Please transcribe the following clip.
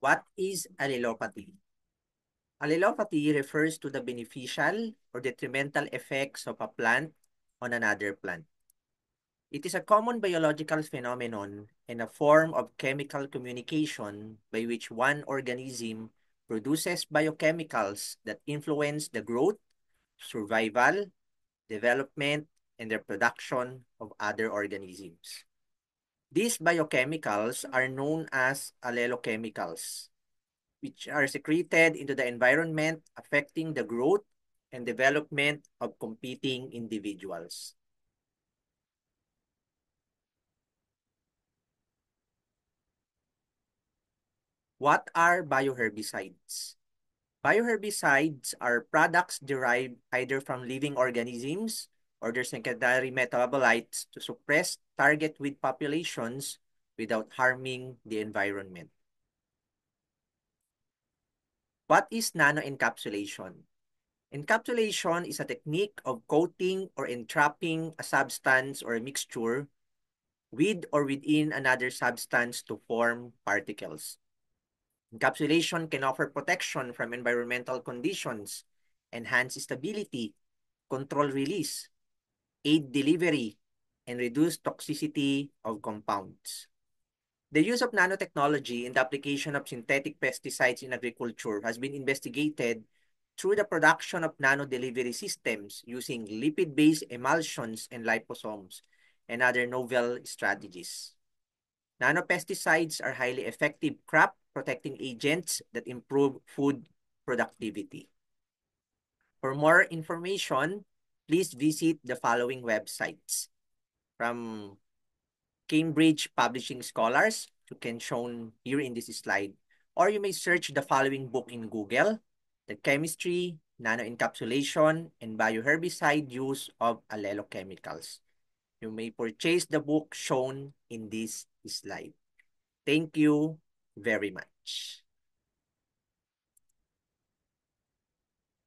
What is allelopathy? Allelopathy refers to the beneficial or detrimental effects of a plant on another plant. It is a common biological phenomenon and a form of chemical communication by which one organism produces biochemicals that influence the growth, survival, development, and the production of other organisms. These biochemicals are known as allelochemicals, which are secreted into the environment, affecting the growth and development of competing individuals. What are bioherbicides? Bioherbicides are products derived either from living organisms or their secondary metabolites to suppress target weed populations without harming the environment. What is nanoencapsulation? Encapsulation is a technique of coating or entrapping a substance or a mixture with or within another substance to form particles. Encapsulation can offer protection from environmental conditions, enhance stability, control release, aid delivery, and reduce toxicity of compounds. The use of nanotechnology in the application of synthetic pesticides in agriculture has been investigated through the production of nano-delivery systems using lipid-based emulsions and liposomes and other novel strategies. Nanopesticides are highly effective crop protecting agents that improve food productivity. For more information, please visit the following websites. From Cambridge Publishing Scholars, you can shown here in this slide, or you may search the following book in Google: The Chemistry, Nanoencapsulation, and Bioherbicide Use of Allelochemicals. You may purchase the book shown in this slide. Thank you very much.